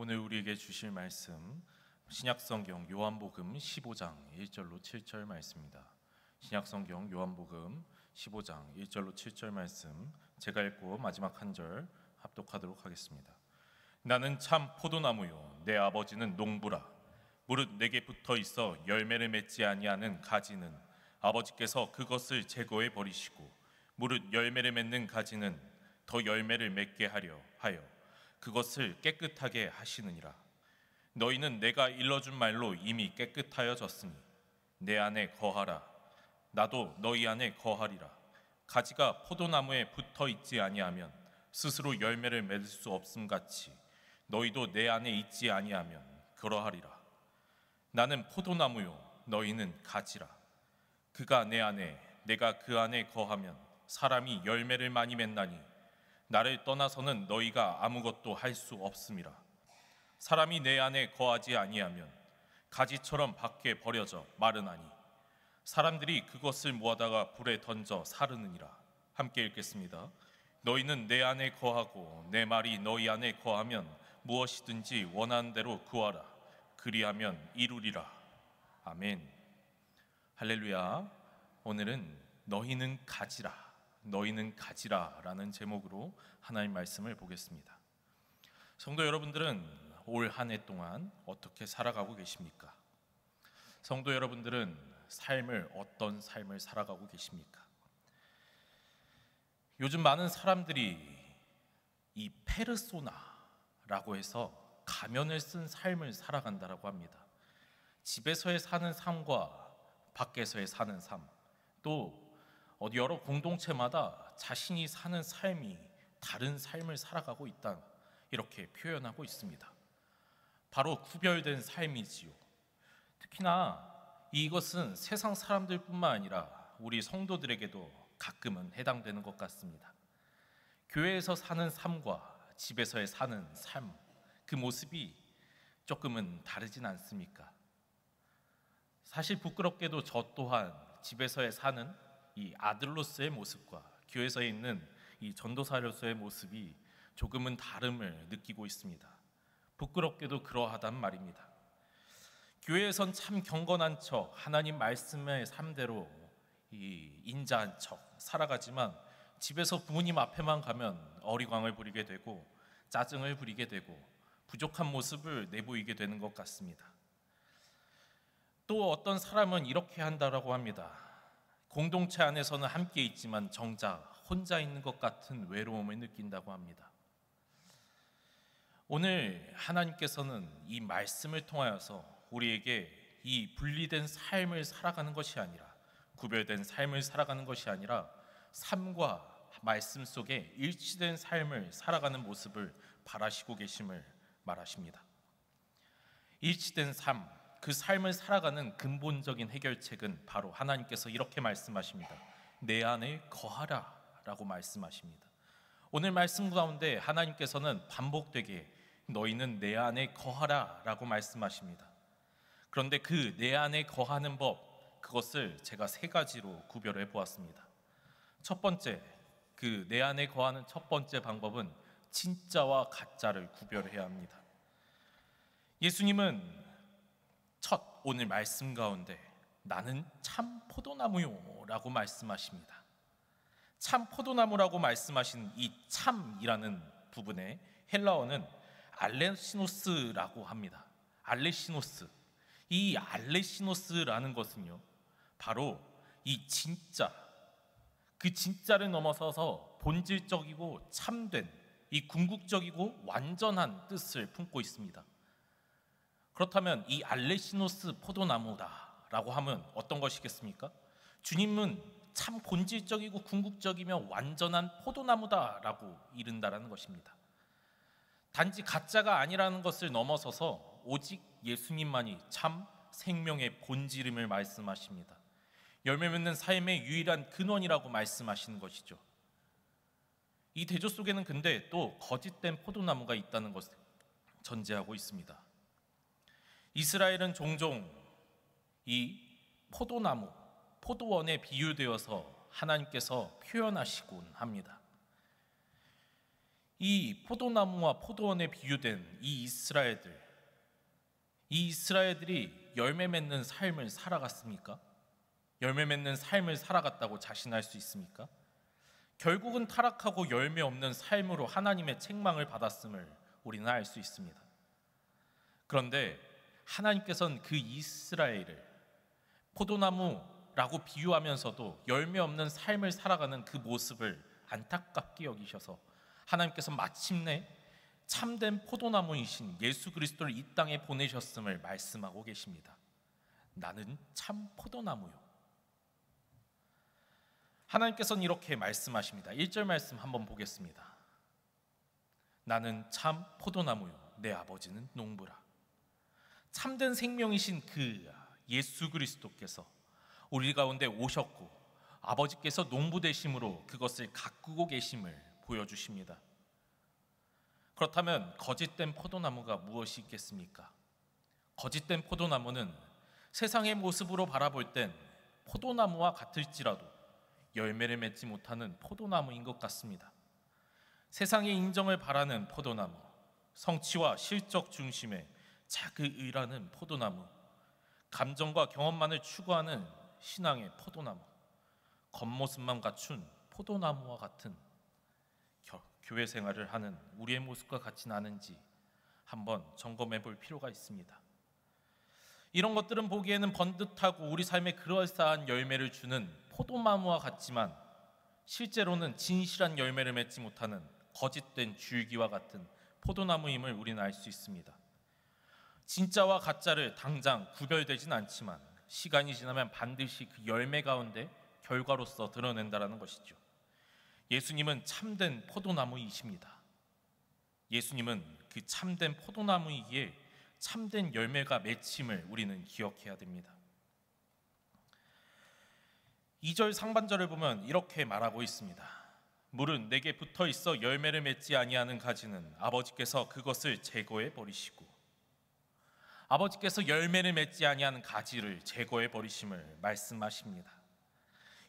오늘 우리에게 주실 말씀 신약성경 요한복음 15장 1절로 7절 말씀입니다. 신약성경 요한복음 15장 1절로 7절 말씀 제가 읽고 마지막 한 절 합독하도록 하겠습니다. 나는 참 포도나무요 내 아버지는 농부라. 무릇 내게 붙어 있어 열매를 맺지 아니하는 가지는 아버지께서 그것을 제거해 버리시고 무릇 열매를 맺는 가지는 더 열매를 맺게 하려 하여 그것을 깨끗하게 하시느니라. 너희는 내가 일러준 말로 이미 깨끗하여졌으니 내 안에 거하라. 나도 너희 안에 거하리라. 가지가 포도나무에 붙어 있지 아니하면 스스로 열매를 맺을 수 없음 같이 너희도 내 안에 있지 아니하면 그러하리라. 나는 포도나무요 너희는 가지라. 그가 내 안에 내가 그 안에 거하면 사람이 열매를 많이 맺나니 나를 떠나서는 너희가 아무것도 할 수 없음이라. 사람이 내 안에 거하지 아니하면 가지처럼 밖에 버려져 마르나니 사람들이 그것을 모아다가 불에 던져 사르느니라. 함께 읽겠습니다. 너희는 내 안에 거하고 내 말이 너희 안에 거하면 무엇이든지 원하는 대로 구하라. 그리하면 이루리라. 아멘. 할렐루야. 오늘은 너희는 가지라. 너희는 가지라 라는 제목으로 하나님 말씀을 보겠습니다. 성도 여러분들은 올 한 해 동안 어떻게 살아가고 계십니까? 성도 여러분들은 어떤 삶을 살아가고 계십니까? 요즘 많은 사람들이 이 페르소나라고 해서 가면을 쓴 삶을 살아간다라고 합니다. 집에서의 사는 삶과 밖에서의 사는 삶, 또 어디 여러 공동체마다 자신이 사는 삶이 다른 삶을 살아가고 있다, 이렇게 표현하고 있습니다. 바로 구별된 삶이지요. 특히나 이것은 세상 사람들뿐만 아니라 우리 성도들에게도 가끔은 해당되는 것 같습니다. 교회에서 사는 삶과 집에서의 사는 삶, 그 모습이 조금은 다르진 않습니까? 사실 부끄럽게도 저 또한 집에서의 사는 이 아들로서의 모습과 교회에 있는 이 전도사로서의 모습이 조금은 다름을 느끼고 있습니다. 부끄럽게도 그러하단 말입니다. 교회에선 참 경건한 척 하나님 말씀의 삶대로 이 인자한 척 살아가지만 집에서 부모님 앞에만 가면 어리광을 부리게 되고 짜증을 부리게 되고 부족한 모습을 내보이게 되는 것 같습니다. 또 어떤 사람은 이렇게 한다라고 합니다. 공동체 안에서는 함께 있지만 정작 혼자 있는 것 같은 외로움을 느낀다고 합니다. 오늘 하나님께서는 이 말씀을 통하여서 우리에게 이 분리된 삶을 살아가는 것이 아니라, 구별된 삶을 살아가는 것이 아니라 삶과 말씀 속에 일치된 삶을 살아가는 모습을 바라시고 계심을 말하십니다. 일치된 삶, 그 삶을 살아가는 근본적인 해결책은 바로 하나님께서 이렇게 말씀하십니다. 내 안에 거하라 라고 말씀하십니다. 오늘 말씀 가운데 하나님께서는 반복되게 너희는 내 안에 거하라 라고 말씀하십니다. 그런데 그 내 안에 거하는 법, 그것을 제가 세 가지로 구별해 보았습니다. 첫 번째, 그 내 안에 거하는 첫 번째 방법은 진짜와 가짜를 구별해야 합니다. 예수님은 오늘 말씀 가운데 나는 참 포도나무요 라고 말씀하십니다. 참 포도나무라고 말씀하신 이 참이라는 부분에 헬라어는 알레시노스라고 합니다. 알레시노스. 이 알레시노스라는 것은요, 바로 이 진짜, 그 진짜를 넘어서서 본질적이고 참된 이 궁극적이고 완전한 뜻을 품고 있습니다. 그렇다면 이 알레시노스 포도나무다라고 하면 어떤 것이겠습니까? 주님은 참 본질적이고 궁극적이며 완전한 포도나무다라고 이른다라는 것입니다. 단지 가짜가 아니라는 것을 넘어서서 오직 예수님만이 참 생명의 본질임을 말씀하십니다. 열매 맺는 삶의 유일한 근원이라고 말씀하시는 것이죠. 이 대조 속에는 근데 또 거짓된 포도나무가 있다는 것을 전제하고 있습니다. 이스라엘은 종종 이 포도나무, 포도원에 비유되어서 하나님께서 표현하시곤 합니다. 이 포도나무와 포도원에 비유된 이 이스라엘들이 열매 맺는 삶을 살아갔습니까? 열매 맺는 삶을 살아갔다고 자신할 수 있습니까? 결국은 타락하고 열매 없는 삶으로 하나님의 책망을 받았음을 우리는 알 수 있습니다. 그런데 하나님께서는 그 이스라엘을 포도나무라고 비유하면서도 열매 없는 삶을 살아가는 그 모습을 안타깝게 여기셔서 하나님께서 마침내 참된 포도나무이신 예수 그리스도를 이 땅에 보내셨음을 말씀하고 계십니다. 나는 참 포도나무요. 하나님께서는 이렇게 말씀하십니다. 1절 말씀 한번 보겠습니다. 나는 참 포도나무요, 내 아버지는 농부라. 참된 생명이신 그 예수 그리스도께서 우리 가운데 오셨고 아버지께서 농부 되심으로 그것을 가꾸고 계심을 보여주십니다. 그렇다면 거짓된 포도나무가 무엇이 있겠습니까? 거짓된 포도나무는 세상의 모습으로 바라볼 땐 포도나무와 같을지라도 열매를 맺지 못하는 포도나무인 것 같습니다. 세상의 인정을 바라는 포도나무, 성취와 실적 중심의 자기의라는 포도나무, 감정과 경험만을 추구하는 신앙의 포도나무, 겉모습만 갖춘 포도나무와 같은 교회 생활을 하는 우리의 모습과 같지는 않은지 한번 점검해 볼 필요가 있습니다. 이런 것들은 보기에는 번듯하고 우리 삶에 그럴싸한 열매를 주는 포도나무와 같지만 실제로는 진실한 열매를 맺지 못하는 거짓된 줄기와 같은 포도나무임을 우리는 알 수 있습니다. 진짜와 가짜를 당장 구별되진 않지만 시간이 지나면 반드시 그 열매 가운데 결과로서 드러낸다라는 것이죠. 예수님은 참된 포도나무이십니다. 예수님은 그 참된 포도나무이기에 참된 열매가 맺힘을 우리는 기억해야 됩니다. 2절 상반절을 보면 이렇게 말하고 있습니다. 물은 내게 붙어 있어 열매를 맺지 아니하는 가지는 아버지께서 그것을 제거해 버리시고, 아버지께서 열매를 맺지 아니하는 가지를 제거해 버리심을 말씀하십니다.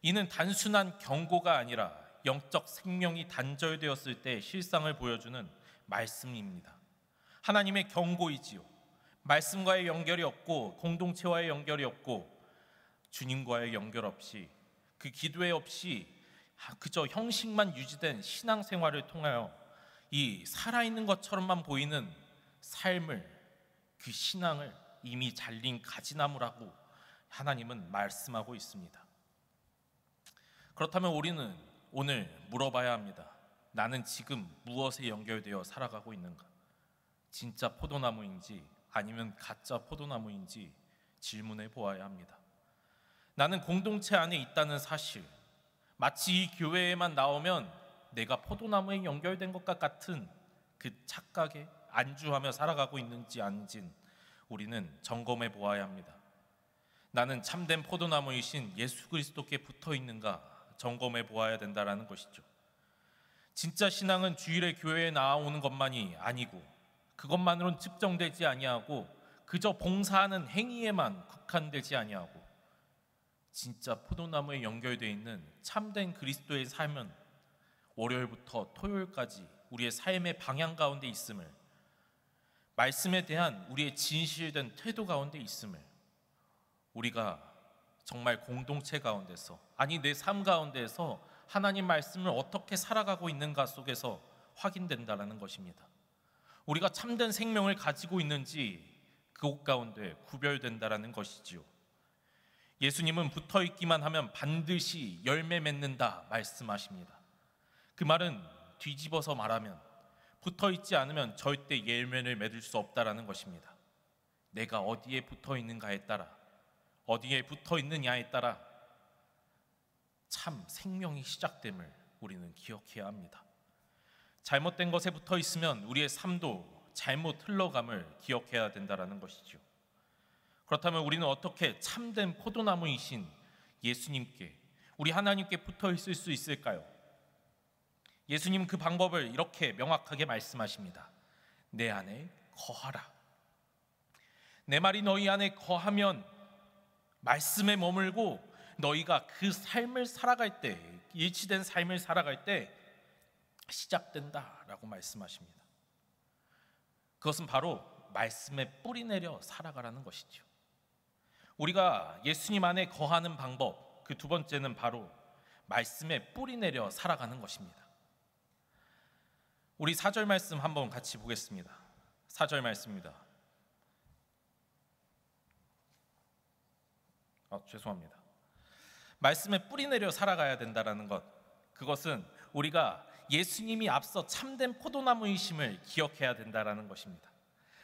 이는 단순한 경고가 아니라 영적 생명이 단절되었을 때 실상을 보여주는 말씀입니다. 하나님의 경고이지요. 말씀과의 연결이 없고 공동체와의 연결이 없고 주님과의 연결 없이 그 기도에 없이 그저 형식만 유지된 신앙생활을 통하여 이 살아있는 것처럼만 보이는 삶을, 그 신앙을 이미 잘린 가지나무라고 하나님은 말씀하고 있습니다. 그렇다면 우리는 오늘 물어봐야 합니다. 나는 지금 무엇에 연결되어 살아가고 있는가? 진짜 포도나무인지 아니면 가짜 포도나무인지 질문해 보아야 합니다. 나는 공동체 안에 있다는 사실, 마치 이 교회에만 나오면 내가 포도나무에 연결된 것과 같은 그 착각에 안주하며 살아가고 있는지 아닌지는 우리는 점검해 보아야 합니다. 나는 참된 포도나무이신 예수 그리스도께 붙어 있는가 점검해 보아야 된다는 것이죠. 진짜 신앙은 주일에 교회에 나오는 것만이 아니고 그것만으로는 측정되지 아니하고 그저 봉사하는 행위에만 국한되지 아니하고 진짜 포도나무에 연결되어 있는 참된 그리스도의 삶은 월요일부터 토요일까지 우리의 삶의 방향 가운데 있음을, 말씀에 대한 우리의 진실된 태도 가운데 있음을 우리가 정말 공동체 가운데서, 아니 내 삶 가운데서 하나님 말씀을 어떻게 살아가고 있는가 속에서 확인된다는 것입니다. 우리가 참된 생명을 가지고 있는지 그곳 가운데 구별된다는 것이지요. 예수님은 붙어있기만 하면 반드시 열매 맺는다 말씀하십니다. 그 말은 뒤집어서 말하면 붙어있지 않으면 절대 열매를 맺을 수 없다는 것입니다. 내가 어디에 붙어있는가에 따라, 어디에 붙어있느냐에 따라 참 생명이 시작됨을 우리는 기억해야 합니다. 잘못된 것에 붙어있으면 우리의 삶도 잘못 흘러감을 기억해야 된다는 것이죠. 그렇다면 우리는 어떻게 참된 포도나무이신 예수님께, 우리 하나님께 붙어 있을 수 있을까요? 예수님 그 방법을 이렇게 명확하게 말씀하십니다. 내 안에 거하라. 내 말이 너희 안에 거하면, 말씀에 머물고 너희가 그 삶을 살아갈 때, 일치된 삶을 살아갈 때 시작된다라고 말씀하십니다. 그것은 바로 말씀에 뿌리 내려 살아가라는 것이죠. 우리가 예수님 안에 거하는 방법, 그 두 번째는 바로 말씀에 뿌리 내려 살아가는 것입니다. 우리 4절 말씀 한번 같이 보겠습니다. 4절 말씀입니다. 죄송합니다. 말씀에 뿌리 내려 살아가야 된다는 것, 그것은 우리가 예수님이 앞서 참된 포도나무이심을 기억해야 된다는 것입니다.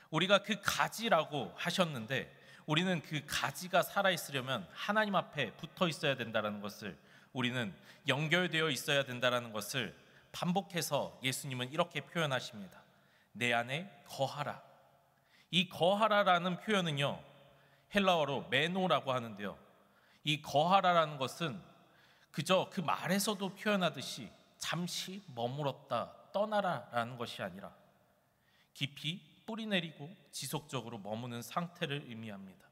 우리가 그 가지라고 하셨는데 우리는 그 가지가 살아있으려면 하나님 앞에 붙어 있어야 된다는 것을, 우리는 연결되어 있어야 된다는 것을 반복해서 예수님은 이렇게 표현하십니다. 내 안에 거하라. 이 거하라라는 표현은요, 헬라어로 메노라고 하는데요, 이 거하라라는 것은 그저 그 말에서도 표현하듯이 잠시 머물었다 떠나라라는 것이 아니라 깊이 뿌리 내리고 지속적으로 머무는 상태를 의미합니다.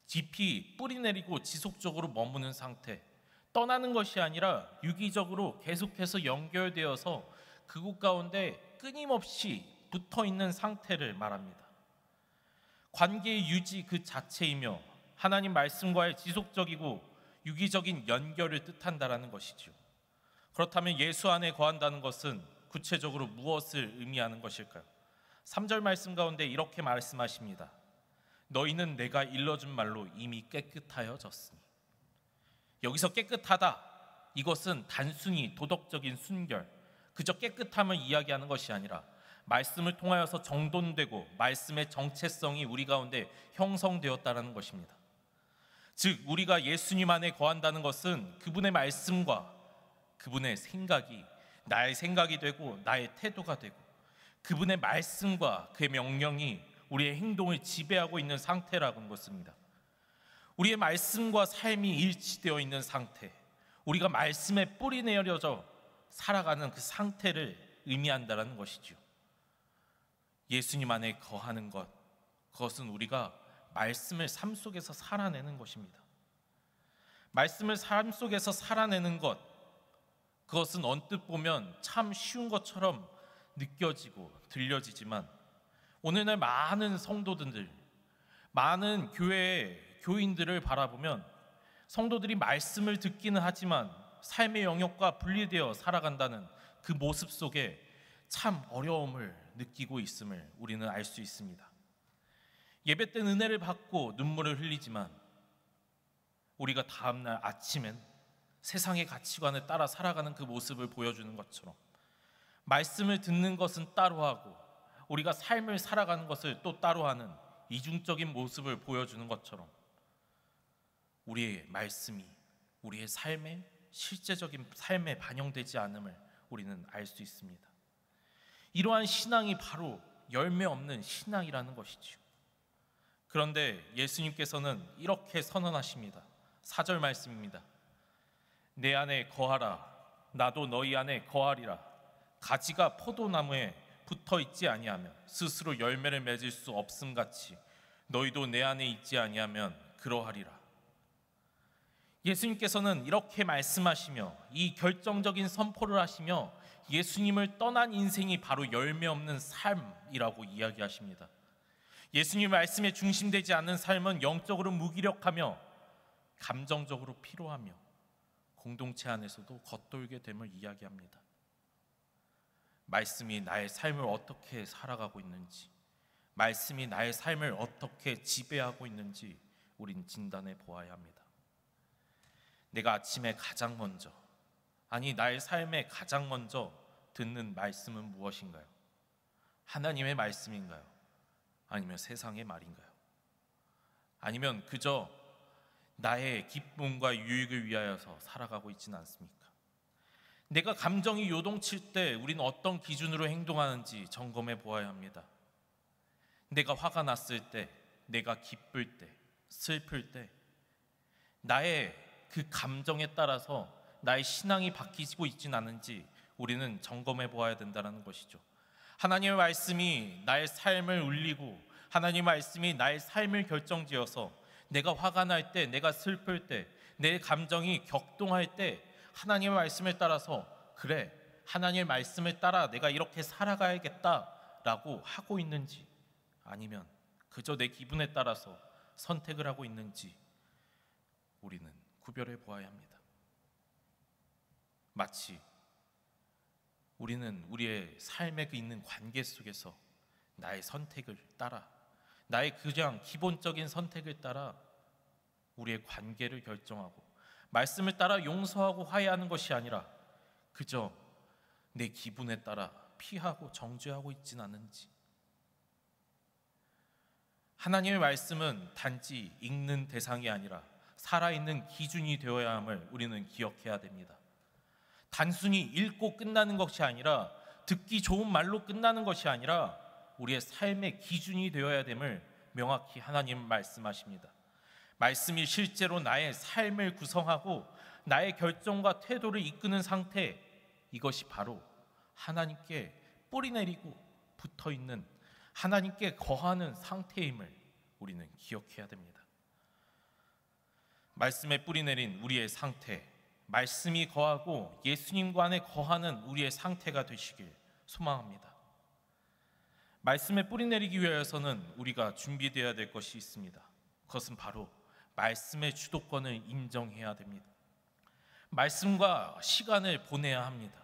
깊이 뿌리 내리고 지속적으로 머무는 상태, 떠나는 것이 아니라 유기적으로 계속해서 연결되어서 그곳 가운데 끊임없이 붙어있는 상태를 말합니다. 관계의 유지 그 자체이며 하나님 말씀과의 지속적이고 유기적인 연결을 뜻한다라는 것이죠. 그렇다면 예수 안에 거한다는 것은 구체적으로 무엇을 의미하는 것일까요? 3절 말씀 가운데 이렇게 말씀하십니다. 너희는 내가 일러준 말로 이미 깨끗하여졌으니. 여기서 깨끗하다, 이것은 단순히 도덕적인 순결, 그저 깨끗함을 이야기하는 것이 아니라 말씀을 통하여서 정돈되고 말씀의 정체성이 우리 가운데 형성되었다는 것입니다. 즉 우리가 예수님 안에 거한다는 것은 그분의 말씀과 그분의 생각이 나의 생각이 되고 나의 태도가 되고 그분의 말씀과 그의 명령이 우리의 행동을 지배하고 있는 상태라는 것입니다. 우리의 말씀과 삶이 일치되어 있는 상태, 우리가 말씀에 뿌리 내려져 살아가는 그 상태를 의미한다는 것이죠. 예수님 안에 거하는 것, 그것은 우리가 말씀을 삶 속에서 살아내는 것입니다. 말씀을 삶 속에서 살아내는 것, 그것은 언뜻 보면 참 쉬운 것처럼 느껴지고 들려지지만 오늘날 많은 성도들, 많은 교회의 교인들을 바라보면 성도들이 말씀을 듣기는 하지만 삶의 영역과 분리되어 살아간다는 그 모습 속에 참 어려움을 느끼고 있음을 우리는 알 수 있습니다. 예배 때 은혜를 받고 눈물을 흘리지만 우리가 다음날 아침엔 세상의 가치관을 따라 살아가는 그 모습을 보여주는 것처럼 말씀을 듣는 것은 따로 하고 우리가 삶을 살아가는 것을 또 따로 하는 이중적인 모습을 보여주는 것처럼 우리의 말씀이 우리의 삶에 실제적인 삶에 반영되지 않음을 우리는 알 수 있습니다. 이러한 신앙이 바로 열매 없는 신앙이라는 것이죠. 그런데 예수님께서는 이렇게 선언하십니다. 4절 말씀입니다. 내 안에 거하라. 나도 너희 안에 거하리라. 가지가 포도나무에 붙어있지 아니하면 스스로 열매를 맺을 수 없음같이 너희도 내 안에 있지 아니하면 그러하리라. 예수님께서는 이렇게 말씀하시며 이 결정적인 선포를 하시며 예수님을 떠난 인생이 바로 열매 없는 삶이라고 이야기하십니다. 예수님 말씀에 중심되지 않는 삶은 영적으로 무기력하며 감정적으로 피로하며 공동체 안에서도 겉돌게 됨을 이야기합니다. 말씀이 나의 삶을 어떻게 살아가고 있는지, 말씀이 나의 삶을 어떻게 지배하고 있는지 우린 진단해 보아야 합니다. 내가 아침에 가장 먼저, 아니 나의 삶에 가장 먼저 듣는 말씀은 무엇인가요? 하나님의 말씀인가요? 아니면 세상의 말인가요? 아니면 그저 나의 기쁨과 유익을 위하여서 살아가고 있지는 않습니까? 내가 감정이 요동칠 때 우리는 어떤 기준으로 행동하는지 점검해 보아야 합니다. 내가 화가 났을 때, 내가 기쁠 때, 슬플 때 나의 그 감정에 따라서 나의 신앙이 바뀌고 있지는 않은지 우리는 점검해 보아야 된다는 것이죠. 하나님의 말씀이 나의 삶을 울리고 하나님의 말씀이 나의 삶을 결정지어서 내가 화가 날 때, 내가 슬플 때, 내 감정이 격동할 때 하나님의 말씀을 따라서 그래, 하나님의 말씀을 따라 내가 이렇게 살아가야겠다라고 하고 있는지, 아니면 그저 내 기분에 따라서 선택을 하고 있는지 우리는 구별해 보아야 합니다. 마치 우리는 우리의 삶에 있는 관계 속에서 나의 선택을 따라, 나의 그냥 기본적인 선택을 따라 우리의 관계를 결정하고 말씀을 따라 용서하고 화해하는 것이 아니라 그저 내 기분에 따라 피하고 정죄하고 있진 않은지. 하나님의 말씀은 단지 읽는 대상이 아니라 살아있는 기준이 되어야 함을 우리는 기억해야 됩니다. 단순히 읽고 끝나는 것이 아니라, 듣기 좋은 말로 끝나는 것이 아니라 우리의 삶의 기준이 되어야 됨을 명확히 하나님 말씀하십니다. 말씀이 실제로 나의 삶을 구성하고 나의 결정과 태도를 이끄는 상태, 이것이 바로 하나님께 뿌리내리고 붙어있는, 하나님께 거하는 상태임을 우리는 기억해야 됩니다. 말씀에 뿌리내린 우리의 상태, 말씀이 거하고 예수님과 안에 거하는 우리의 상태가 되시길 소망합니다. 말씀에 뿌리내리기 위해서는 우리가 준비되어야 될 것이 있습니다. 그것은 바로 말씀의 주도권을 인정해야 됩니다. 말씀과 시간을 보내야 합니다.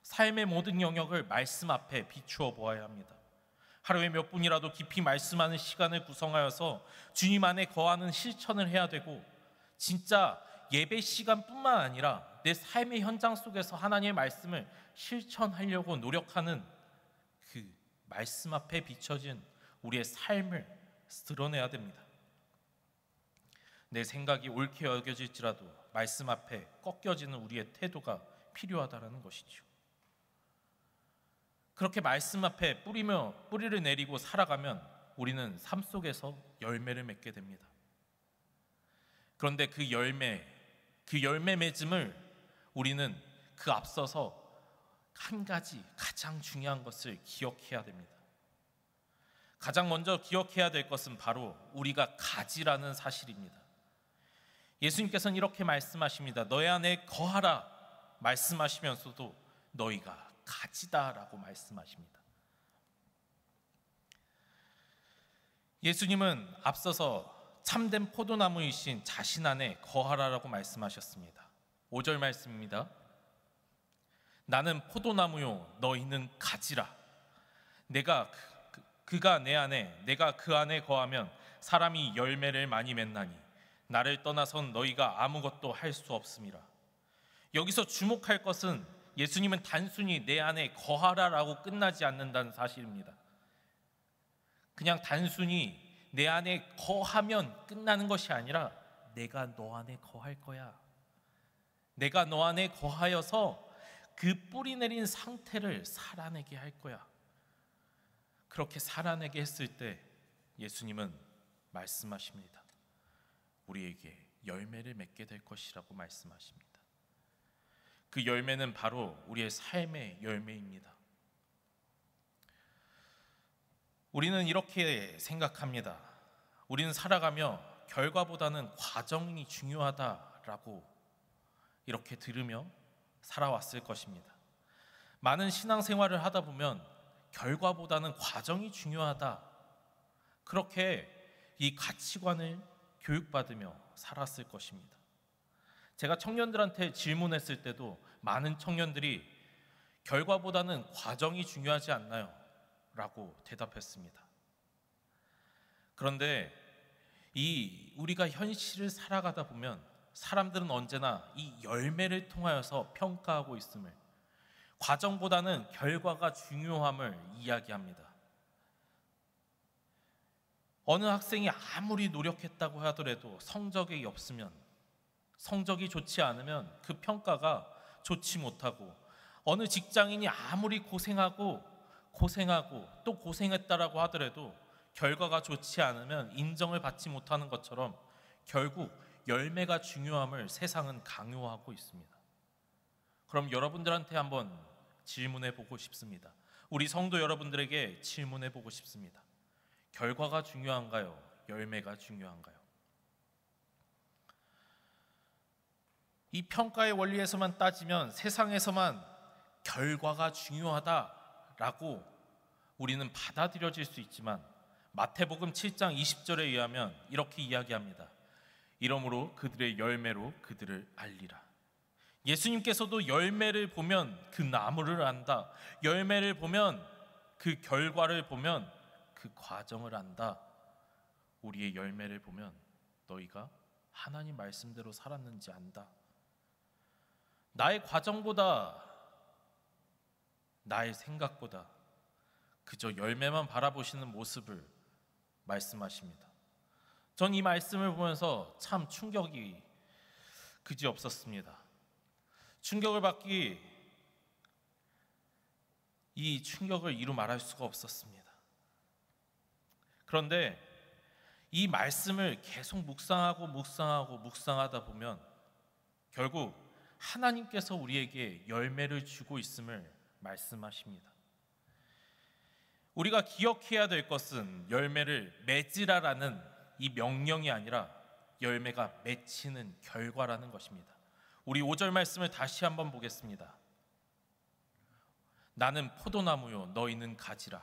삶의 모든 영역을 말씀 앞에 비추어 보아야 합니다. 하루에 몇 분이라도 깊이 말씀하는 시간을 구성하여서 주님 안에 거하는 실천을 해야 되고, 진짜 예배 시간뿐만 아니라 내 삶의 현장 속에서 하나님의 말씀을 실천하려고 노력하는 그 말씀 앞에 비춰진 우리의 삶을 드러내야 됩니다. 내 생각이 옳게 여겨질지라도 말씀 앞에 꺾여지는 우리의 태도가 필요하다는 것이죠. 그렇게 말씀 앞에 뿌리를 내리고 살아가면 우리는 삶 속에서 열매를 맺게 됩니다. 그런데 그 열매 맺음을 우리는 그 앞서서 한 가지 가장 중요한 것을 기억해야 됩니다. 가장 먼저 기억해야 될 것은 바로 우리가 가지라는 사실입니다. 예수님께서는 이렇게 말씀하십니다. 너희 안에 거하라 말씀하시면서도 너희가 가지다라고 말씀하십니다. 예수님은 앞서서 참된 포도나무이신 자신 안에 거하라라고 말씀하셨습니다. 5절 말씀입니다. 나는 포도나무요 너희는 가지라. 내가 그가 내 안에 내가 그 안에 거하면 사람이 열매를 많이 맺나니 나를 떠나선 너희가 아무것도 할 수 없음이라. 여기서 주목할 것은 예수님은 단순히 내 안에 거하라라고 끝나지 않는다는 사실입니다. 그냥 단순히 내 안에 거하면 끝나는 것이 아니라 내가 너 안에 거할 거야. 내가 너 안에 거하여서 그 뿌리 내린 상태를 살아내게 할 거야. 그렇게 살아내게 했을 때 예수님은 말씀하십니다. 우리에게 열매를 맺게 될 것이라고 말씀하십니다. 그 열매는 바로 우리의 삶의 열매입니다. 우리는 이렇게 생각합니다. 우리는 살아가며 결과보다는 과정이 중요하다라고 이렇게 들으며 살아왔을 것입니다. 많은 신앙생활을 하다 보면 결과보다는 과정이 중요하다, 그렇게 이 가치관을 교육받으며 살았을 것입니다. 제가 청년들한테 질문했을 때도 많은 청년들이 결과보다는 과정이 중요하지 않나요? 라고 대답했습니다. 그런데 우리가 현실을 살아가다 보면 사람들은 언제나 이 열매를 통하여서 평가하고 있음을, 과정보다는 결과가 중요함을 이야기합니다. 어느 학생이 아무리 노력했다고 하더라도 성적이 없으면, 성적이 좋지 않으면 그 평가가 좋지 못하고, 어느 직장인이 아무리 고생하고 또 고생했다라고 하더라도 결과가 좋지 않으면 인정을 받지 못하는 것처럼 결국 열매가 중요함을 세상은 강요하고 있습니다. 그럼 여러분들한테 한번 질문해 보고 싶습니다. 우리 성도 여러분들에게 질문해 보고 싶습니다. 결과가 중요한가요? 열매가 중요한가요? 이 평가의 원리에서만 따지면 세상에서만 결과가 중요하다라고 우리는 받아들여질 수 있지만 마태복음 7장 20절에 의하면 이렇게 이야기합니다. 이러므로 그들의 열매로 그들을 알리라. 예수님께서도 열매를 보면 그 나무를 안다. 열매를 보면 그 결과를 보면 그 과정을 안다. 우리의 열매를 보면 너희가 하나님 말씀대로 살았는지 안다. 나의 과정보다 나의 생각보다 그저 열매만 바라보시는 모습을 말씀하십니다. 전 이 말씀을 보면서 참 충격이 그지없었습니다. 충격을 받기 이 충격을 이루 말할 수가 없었습니다. 그런데 이 말씀을 계속 묵상하다 보면 결국 하나님께서 우리에게 열매를 주고 있음을 말씀하십니다. 우리가 기억해야 될 것은 열매를 맺으라라는 이 명령이 아니라 열매가 맺히는 결과라는 것입니다. 우리 5절 말씀을 다시 한번 보겠습니다. 나는 포도나무요 너희는 가지라.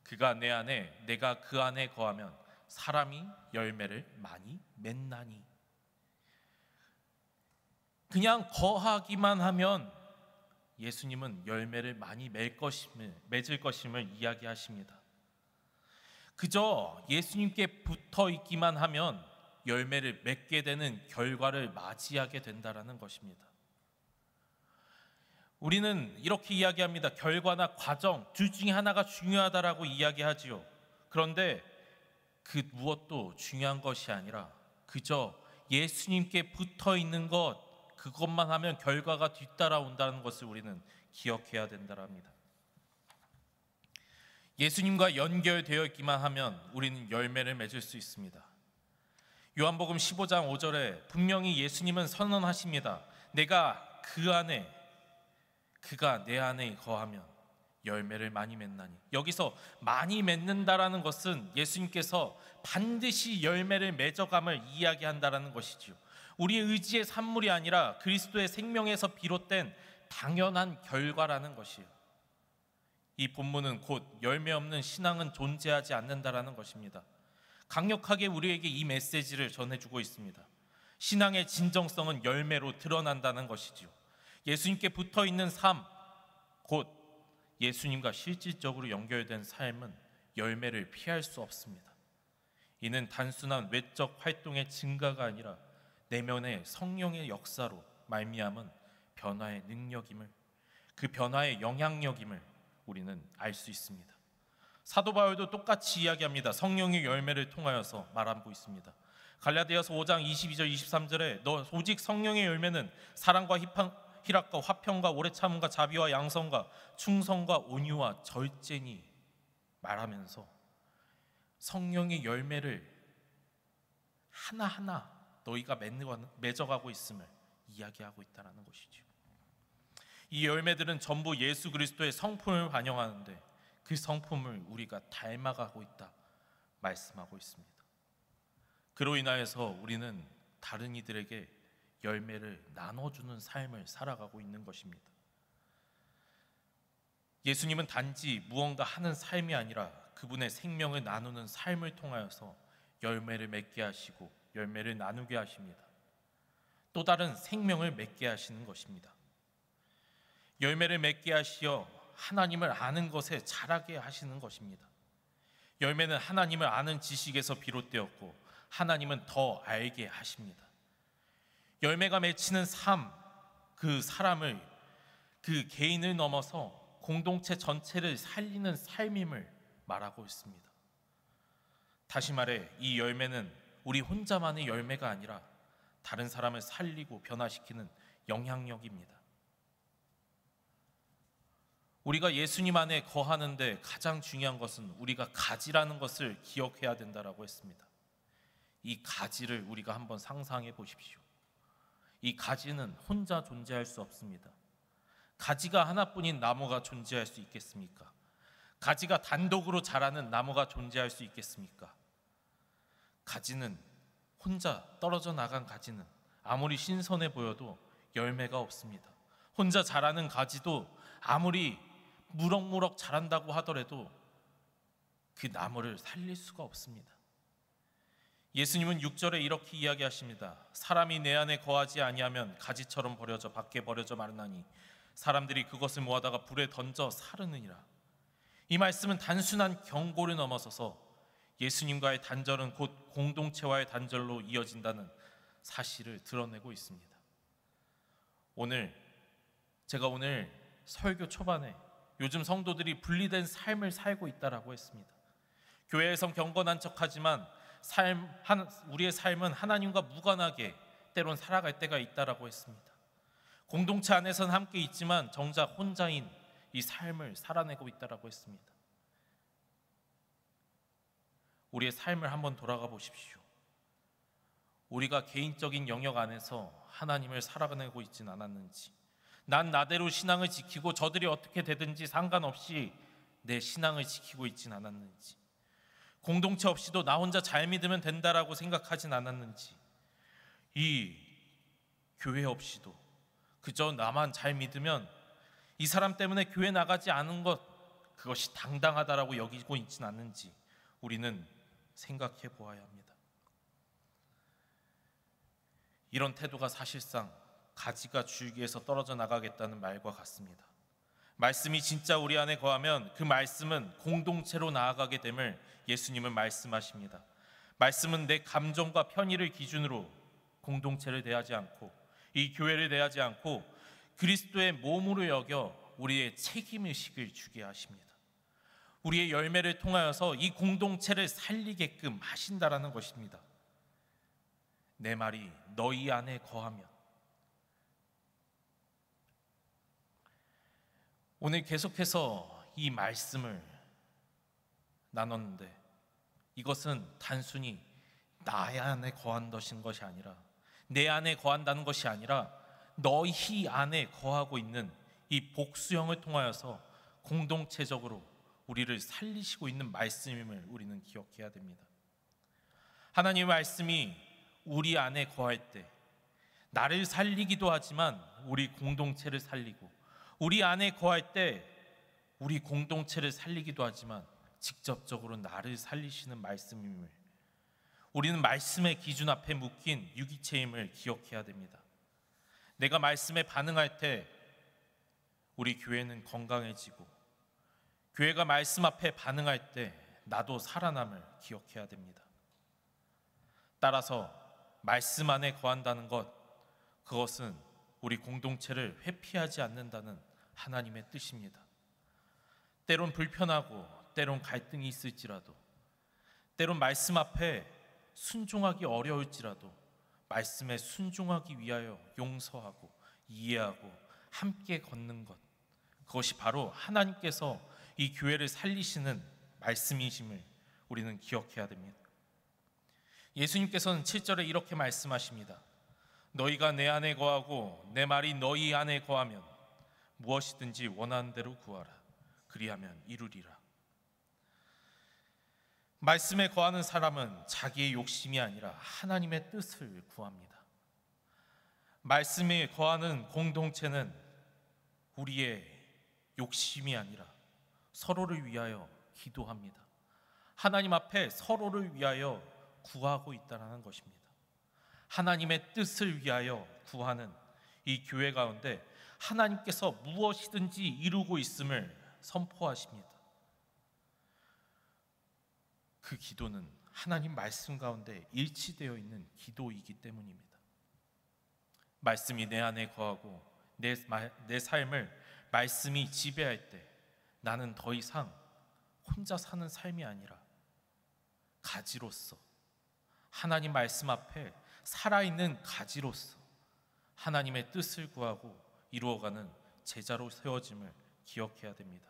그가 내 안에 내가 그 안에 거하면 사람이 열매를 많이 맺나니. 그냥 거하기만 하면 예수님은 열매를 많이 맺을 것임을 이야기하십니다. 그저 예수님께 붙어 있기만 하면 열매를 맺게 되는 결과를 맞이하게 된다라는 것입니다. 우리는 이렇게 이야기합니다. 결과나 과정 둘 중에 하나가 중요하다라고 이야기하지요. 그런데 그 무엇도 중요한 것이 아니라 그저 예수님께 붙어 있는 것, 그것만 하면 결과가 뒤따라온다는 것을 우리는 기억해야 된다랍니다. 예수님과 연결되어 있기만 하면 우리는 열매를 맺을 수 있습니다. 요한복음 15장 5절에 분명히 예수님은 선언하십니다. 내가 그 안에 그가 내 안에 거하면 열매를 많이 맺나니. 여기서 많이 맺는다라는 것은 예수님께서 반드시 열매를 맺어감을 이야기한다라는 것이지요. 우리의 의지의 산물이 아니라 그리스도의 생명에서 비롯된 당연한 결과라는 것이에요. 이 본문은 곧 열매 없는 신앙은 존재하지 않는다라는 것입니다. 강력하게 우리에게 이 메시지를 전해주고 있습니다. 신앙의 진정성은 열매로 드러난다는 것이지요. 예수님께 붙어있는 삶, 곧 예수님과 실질적으로 연결된 삶은 열매를 피할 수 없습니다. 이는 단순한 외적 활동의 증가가 아니라 내면의 성령의 역사로 말미암은 변화의 능력임을, 그 변화의 영향력임을 우리는 알 수 있습니다. 사도 바울도 똑같이 이야기합니다. 성령의 열매를 통하여서 말하고 있습니다. 갈라디아서 5장 22절 23절에 너 오직 성령의 열매는 사랑과 희락과 화평과 오래 참음과 자비와 양성과 충성과 온유와 절제니 말하면서 성령의 열매를 하나하나 너희가 맺어가고 있음을 이야기하고 있다는 것이죠. 이 열매들은 전부 예수 그리스도의 성품을 반영하는데 그 성품을 우리가 닮아가고 있다 말씀하고 있습니다. 그로 인하여서 우리는 다른 이들에게 열매를 나눠주는 삶을 살아가고 있는 것입니다. 예수님은 단지 무언가 하는 삶이 아니라 그분의 생명을 나누는 삶을 통하여서 열매를 맺게 하시고 열매를 나누게 하십니다. 또 다른 생명을 맺게 하시는 것입니다. 열매를 맺게 하시어 하나님을 아는 것에 자라게 하시는 것입니다. 열매는 하나님을 아는 지식에서 비롯되었고 하나님은 더 알게 하십니다. 열매가 맺히는 삶, 그 사람을, 그 개인을 넘어서 공동체 전체를 살리는 삶임을 말하고 있습니다. 다시 말해 이 열매는 우리 혼자만의 열매가 아니라 다른 사람을 살리고 변화시키는 영향력입니다. 우리가 예수님 안에 거하는데 가장 중요한 것은 우리가 가지라는 것을 기억해야 된다라고 했습니다. 이 가지를 우리가 한번 상상해 보십시오. 이 가지는 혼자 존재할 수 없습니다. 가지가 하나뿐인 나무가 존재할 수 있겠습니까? 가지가 단독으로 자라는 나무가 존재할 수 있겠습니까? 가지는 혼자 떨어져 나간 가지는 아무리 신선해 보여도 열매가 없습니다. 혼자 자라는 가지도 아무리 무럭무럭 자란다고 하더라도 그 나무를 살릴 수가 없습니다. 예수님은 6절에 이렇게 이야기하십니다. 사람이 내 안에 거하지 아니하면 가지처럼 버려져 밖에 버려져 마르나니 사람들이 그것을 모아다가 불에 던져 사르느니라. 이 말씀은 단순한 경고를 넘어서서 예수님과의 단절은 곧 공동체와의 단절로 이어진다는 사실을 드러내고 있습니다. 제가 오늘 설교 초반에 요즘 성도들이 분리된 삶을 살고 있다라고 했습니다. 교회에선 경건한 척하지만 우리의 삶은 하나님과 무관하게 때론 살아갈 때가 있다라고 했습니다. 공동체 안에서는 함께 있지만 정작 혼자인 이 삶을 살아내고 있다라고 했습니다. 우리의 삶을 한번 돌아가 보십시오. 우리가 개인적인 영역 안에서 하나님을 살아내고 있지는 않았는지, 난 나대로 신앙을 지키고 저들이 어떻게 되든지 상관없이 내 신앙을 지키고 있지는 않았는지, 공동체 없이도 나 혼자 잘 믿으면 된다라고 생각하진 않았는지, 이 교회 없이도 그저 나만 잘 믿으면 이 사람 때문에 교회 나가지 않은 것, 그것이 당당하다라고 여기고 있진 않는지 우리는 생각해 보아야 합니다. 이런 태도가 사실상 가지가 줄기에서 떨어져 나가겠다는 말과 같습니다. 말씀이 진짜 우리 안에 거하면 그 말씀은 공동체로 나아가게 됨을 예수님은 말씀하십니다. 말씀은 내 감정과 편의를 기준으로 공동체를 대하지 않고 이 교회를 대하지 않고 그리스도의 몸으로 여겨 우리의 책임의식을 주게 하십니다. 우리의 열매를 통하여서 이 공동체를 살리게끔 하신다라는 것입니다. 내 말이 너희 안에 거하면. 오늘 계속해서 이 말씀을 나눴는데 이것은 단순히 나의 안에 거한다는 것이 아니라, 내 안에 거한다는 것이 아니라 너희 안에 거하고 있는 이 복수형을 통하여서 공동체적으로 우리를 살리시고 있는 말씀임을 우리는 기억해야 됩니다. 하나님의 말씀이 우리 안에 거할 때 나를 살리기도 하지만 우리 공동체를 살리고, 우리 안에 거할 때 우리 공동체를 살리기도 하지만 직접적으로 나를 살리시는 말씀임을, 우리는 말씀의 기준 앞에 묶인 유기체임을 기억해야 됩니다. 내가 말씀에 반응할 때 우리 교회는 건강해지고, 교회가 말씀 앞에 반응할 때 나도 살아남을 기억해야 됩니다. 따라서 말씀 안에 거한다는 것, 그것은 우리 공동체를 회피하지 않는다는 하나님의 뜻입니다. 때론 불편하고 때론 갈등이 있을지라도, 때론 말씀 앞에 순종하기 어려울지라도 말씀에 순종하기 위하여 용서하고 이해하고 함께 걷는 것, 그것이 바로 하나님께서 이 교회를 살리시는 말씀이심을 우리는 기억해야 됩니다. 예수님께서는 7절에 이렇게 말씀하십니다. 너희가 내 안에 거하고 내 말이 너희 안에 거하면 무엇이든지 원하는 대로 구하라. 그리하면 이루리라. 말씀에 거하는 사람은 자기의 욕심이 아니라 하나님의 뜻을 구합니다. 말씀에 거하는 공동체는 우리의 욕심이 아니라 서로를 위하여 기도합니다. 하나님 앞에 서로를 위하여 구하고 있다는 것입니다. 하나님의 뜻을 위하여 구하는 이 교회 가운데 하나님께서 무엇이든지 이루고 있음을 선포하십니다. 그 기도는 하나님 말씀 가운데 일치되어 있는 기도이기 때문입니다. 말씀이 내 안에 거하고 내 삶을 말씀이 지배할 때 나는 더 이상 혼자 사는 삶이 아니라 가지로서, 하나님 말씀 앞에 살아있는 가지로서 하나님의 뜻을 구하고 이루어가는 제자로 세워짐을 기억해야 됩니다.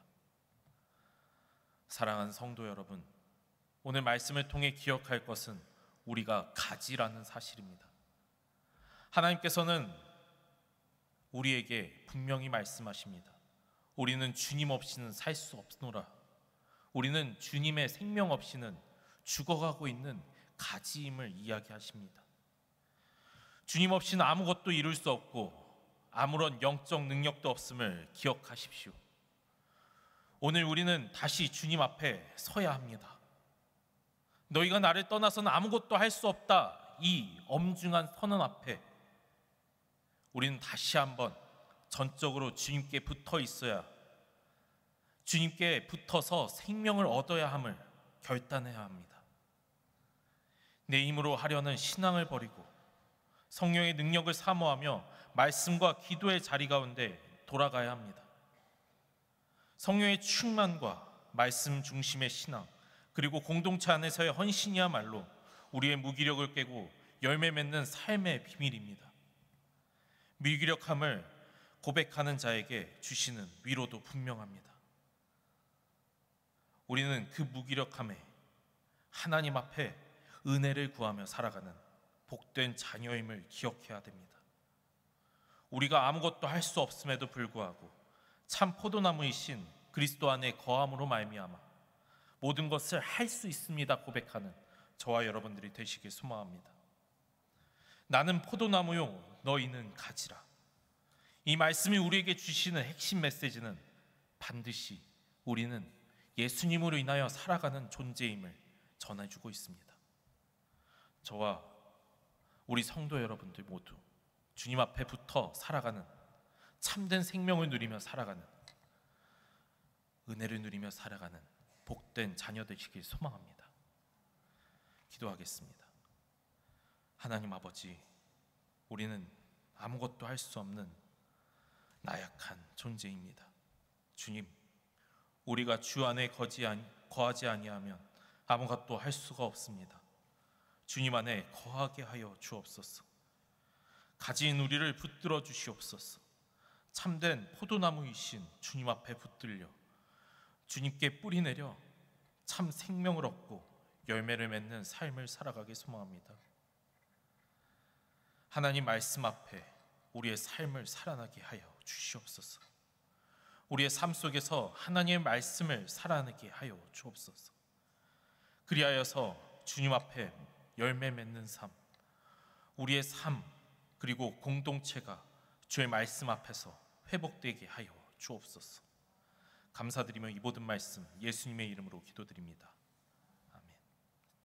사랑하는 성도 여러분, 오늘 말씀을 통해 기억할 것은 우리가 가지라는 사실입니다. 하나님께서는 우리에게 분명히 말씀하십니다. 우리는 주님 없이는 살 수 없노라. 우리는 주님의 생명 없이는 죽어가고 있는 가지임을 이야기하십니다. 주님 없이는 아무것도 이룰 수 없고, 아무런 영적 능력도 없음을 기억하십시오. 오늘 우리는 다시 주님 앞에 서야 합니다. 너희가 나를 떠나서는 아무것도 할 수 없다, 이 엄중한 선언 앞에 우리는 다시 한번 전적으로 주님께 붙어 있어야, 주님께 붙어서 생명을 얻어야 함을 결단해야 합니다. 내 힘으로 하려는 신앙을 버리고 성령의 능력을 사모하며 말씀과 기도의 자리 가운데 돌아가야 합니다. 성령의 충만과 말씀 중심의 신앙, 그리고 공동체 안에서의 헌신이야말로 우리의 무기력을 깨고 열매 맺는 삶의 비밀입니다. 무기력함을 고백하는 자에게 주시는 위로도 분명합니다. 우리는 그 무기력함에 하나님 앞에 은혜를 구하며 살아가는 복된 자녀임을 기억해야 됩니다. 우리가 아무것도 할 수 없음에도 불구하고 참 포도나무이신 그리스도 안에 거함으로 말미암아 모든 것을 할 수 있습니다 고백하는 저와 여러분들이 되시길 소망합니다. 나는 포도나무요 너희는 가지라. 이 말씀이 우리에게 주시는 핵심 메시지는 반드시 우리는 예수님으로 인하여 살아가는 존재임을 전해주고 있습니다. 저와 우리 성도 여러분들 모두 주님 앞에 붙어 살아가는, 참된 생명을 누리며 살아가는, 은혜를 누리며 살아가는 복된 자녀 되시길 소망합니다. 기도하겠습니다. 하나님 아버지, 우리는 아무것도 할 수 없는 나약한 존재입니다. 주님, 우리가 주 안에 거하지 아니하면 아무것도 할 수가 없습니다. 주님 안에 거하게 하여 주옵소서. 가진 우리를 붙들어 주시옵소서. 참된 포도나무이신 주님 앞에 붙들려 주님께 뿌리 내려 참 생명을 얻고 열매를 맺는 삶을 살아가기 소망합니다. 하나님 말씀 앞에 우리의 삶을 살아나게 하여 주시옵소서. 우리의 삶 속에서 하나님의 말씀을 살아나게 하여 주옵소서. 그리하여서 주님 앞에 열매 맺는 삶, 우리의 삶 그리고 공동체가 주의 말씀 앞에서 회복되게 하여 주옵소서. 감사드리며 이 모든 말씀 예수님의 이름으로 기도드립니다.